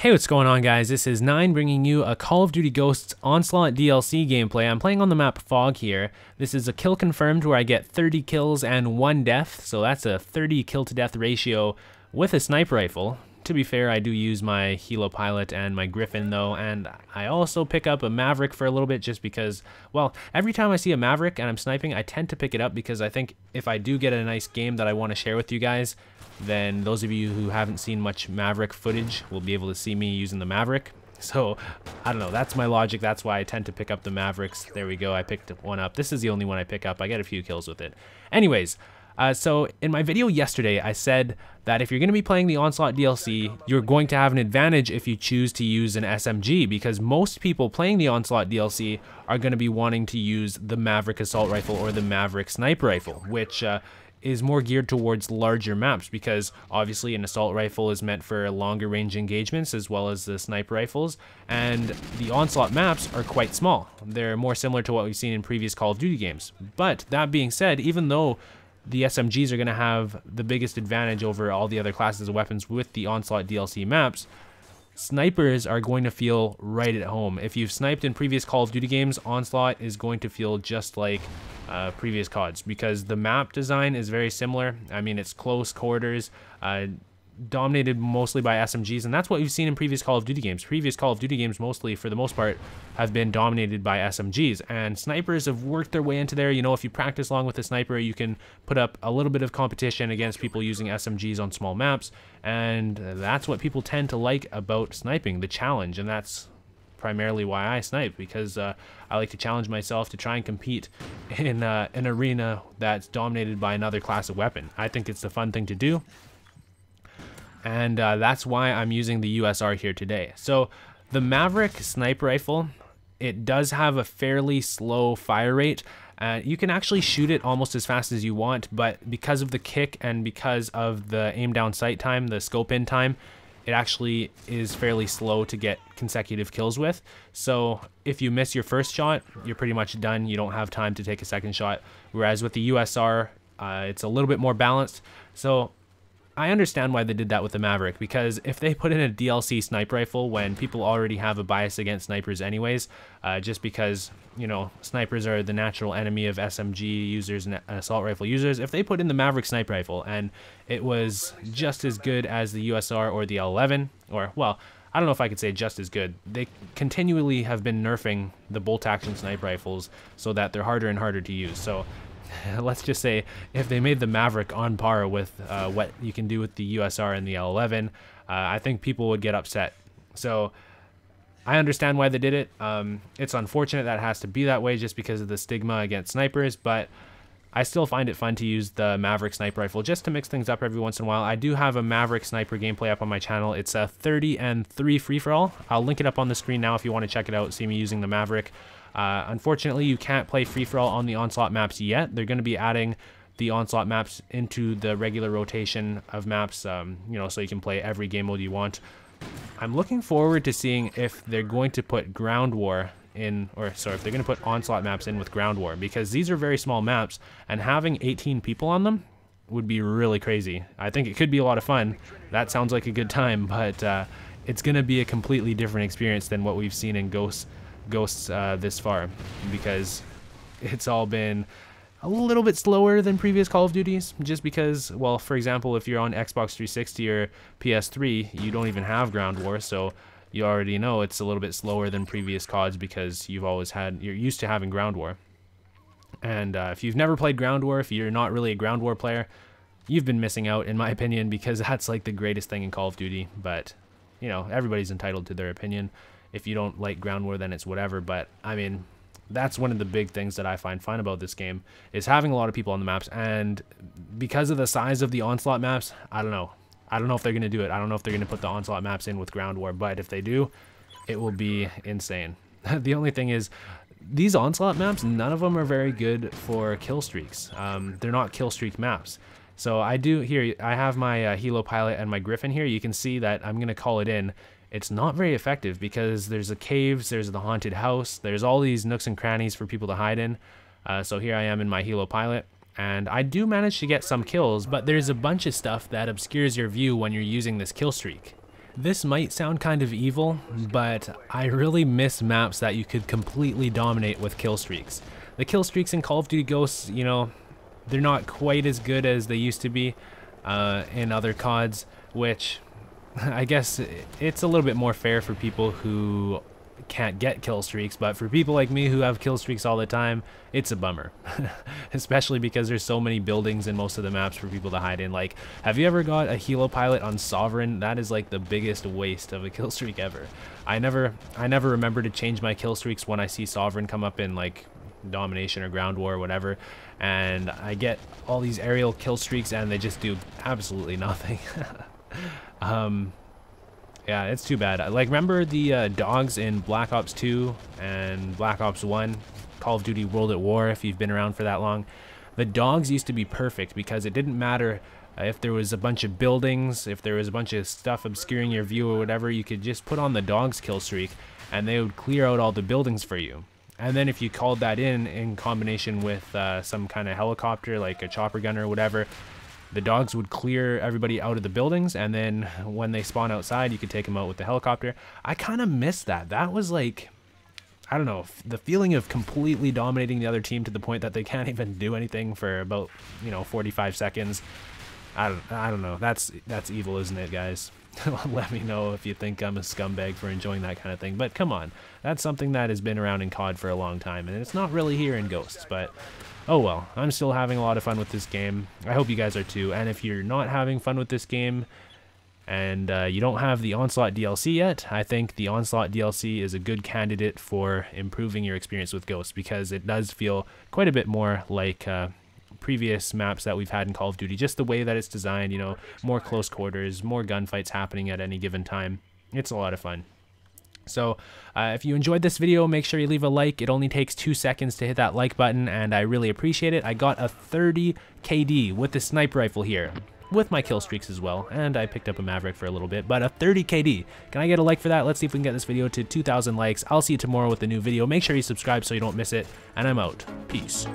Hey, what's going on, guys? This is Nine bringing you a Call of Duty Ghosts Onslaught DLC gameplay. I'm playing on the map Fog here. This is a kill confirmed where I get 30 kills and 1 death, so that's a 30 kill to death ratio with a sniper rifle. To be fair, I do use my Helo Pilot and my Griffin though, and I also pick up a Maverick for a little bit just because, well, every time I see a Maverick and I'm sniping, I tend to pick it up because I think if I do get a nice game that I want to share with you guys, then those of you who haven't seen much Maverick footage will be able to see me using the Maverick. So, I don't know, that's my logic. That's why I tend to pick up the Mavericks. There we go, I picked one up. This is the only one I pick up. I get a few kills with it. Anyways, so in my video yesterday, I said that if you're going to be playing the Onslaught DLC, you're going to have an advantage if you choose to use an SMG, because most people playing the Onslaught DLC are going to be wanting to use the Maverick Assault Rifle or the Maverick Sniper Rifle, which is more geared towards larger maps, because obviously an assault rifle is meant for longer range engagements as well as the sniper rifles, and the Onslaught maps are quite small. They're more similar to what we've seen in previous Call of Duty games. But that being said, even though the SMGs are going to have the biggest advantage over all the other classes of weapons with the Onslaught DLC maps, snipers are going to feel right at home. If you've sniped in previous Call of Duty games, Onslaught is going to feel just like previous CODs, because the map design is very similar. I mean, it's close quarters, dominated mostly by SMGs, and that's what we've seen in previous Call of Duty games. Previous Call of Duty games, mostly, for the most part, have been dominated by SMGs, and snipers have worked their way into there. You know, if you practice along with a sniper, you can put up a little bit of competition against people using SMGs on small maps, and that's what people tend to like about sniping, the challenge, and that's primarily why I snipe, because I like to challenge myself to try and compete in an arena that's dominated by another class of weapon. I think it's a fun thing to do, and that's why I'm using the USR here today. So the Maverick sniper rifle, it does have a fairly slow fire rate. You can actually shoot it almost as fast as you want, but because of the kick and because of the aim down sight time, the scope in time, it actually is fairly slow to get consecutive kills with. So if you miss your first shot, you're pretty much done. You don't have time to take a second shot. Whereas with the USR, it's a little bit more balanced. So I understand why they did that with the Maverick, because if they put in a DLC sniper rifle when people already have a bias against snipers anyways, just because, you know, snipers are the natural enemy of SMG users and assault rifle users, if they put in the Maverick sniper rifle and it was just as good as the USR or the L11, or, well, I don't know if I could say just as good. They continually have been nerfing the bolt action sniper rifles so that they're harder and harder to use. So let's just say if they made the Maverick on par with what you can do with the USR and the L11, I think people would get upset. So I understand why they did it. It's unfortunate that it has to be that way just because of the stigma against snipers, but I still find it fun to use the Maverick sniper rifle just to mix things up every once in a while. I do have a Maverick sniper gameplay up on my channel. It's a 30-3 free-for-all. I'll link it up on the screen now if you want to check it out, see me using the Maverick. Unfortunately, you can't play free-for-all on the Onslaught maps yet. They're going to be adding the Onslaught maps into the regular rotation of maps, you know, so you can play every game mode you want. I'm looking forward to seeing if they're going to put Ground War in, or sorry, if they're going to put Onslaught maps in with Ground War, because these are very small maps, and having 18 people on them would be really crazy. I think it could be a lot of fun. That sounds like a good time, but it's going to be a completely different experience than what we've seen in Ghosts this far, because it's all been a little bit slower than previous Call of Duties, just because, well, for example, if you're on Xbox 360 or PS3, you don't even have Ground War, so you already know it's a little bit slower than previous CODs because you're used to having Ground War. And if you've never played Ground War, if you're not really a Ground War player, you've been missing out, in my opinion, because that's like the greatest thing in Call of Duty. But, you know, everybody's entitled to their opinion. If you don't like Ground War, then it's whatever. But, I mean, that's one of the big things that I find fun about this game, is having a lot of people on the maps. And because of the size of the Onslaught maps, I don't know. I don't know if they're going to do it. I don't know if they're going to put the Onslaught maps in with Ground War. But if they do, it will be insane. The only thing is, these Onslaught maps, none of them are very good for kill streaks. They're not kill streak maps. So I have my Helo Pilot and my Griffin here. You can see that I'm going to call it in. It's not very effective because there's the caves, there's the haunted house, there's all these nooks and crannies for people to hide in. So here I am in my Helo Pilot, and I do manage to get some kills, but there's a bunch of stuff that obscures your view when you're using this kill streak. This might sound kind of evil, but I really miss maps that you could completely dominate with kill streaks. The kill streaks in Call of Duty Ghosts, you know, they're not quite as good as they used to be in other CODs, which I guess it's a little bit more fair for people who can't get kill streaks, but for people like me who have kill streaks all the time, it's a bummer. Especially because there's so many buildings in most of the maps for people to hide in. Like, have you ever got a helo pilot on Sovereign? That is like the biggest waste of a kill streak ever. I never remember to change my kill streaks when I see Sovereign come up in like Domination or Ground War or whatever, and I get all these aerial kill streaks and they just do absolutely nothing. Yeah, it's too bad. Like, remember the dogs in Black Ops 2 and Black Ops 1, Call of Duty World at War, if you've been around for that long? The dogs used to be perfect because it didn't matter if there was a bunch of buildings, if there was a bunch of stuff obscuring your view or whatever, you could just put on the dogs kill streak and they would clear out all the buildings for you. And then if you called that in combination with some kind of helicopter, like a chopper gunner or whatever, the dogs would clear everybody out of the buildings, and then when they spawn outside, you could take them out with the helicopter. I kind of miss that. That was like, I don't know, the feeling of completely dominating the other team to the point that they can't even do anything for about, you know, 45 seconds. I don't know. That's evil, isn't it, guys? Let me know if you think I'm a scumbag for enjoying that kind of thing. But come on, that's something that has been around in COD for a long time, and it's not really here in Ghosts, but oh well, I'm still having a lot of fun with this game. I hope you guys are too. And if you're not having fun with this game and you don't have the Onslaught DLC yet, I think the Onslaught DLC is a good candidate for improving your experience with Ghosts, because it does feel quite a bit more like previous maps that we've had in Call of Duty. Just the way that it's designed, you know, more close quarters, more gunfights happening at any given time. It's a lot of fun. So if you enjoyed this video, make sure you leave a like. It only takes 2 seconds to hit that like button, and I really appreciate it. I got a 30 KD with the sniper rifle here, with my kill streaks as well, and I picked up a Maverick for a little bit, but a 30 KD. Can I get a like for that? Let's see if we can get this video to 2,000 likes. I'll see you tomorrow with a new video. Make sure you subscribe so you don't miss it, and I'm out. Peace.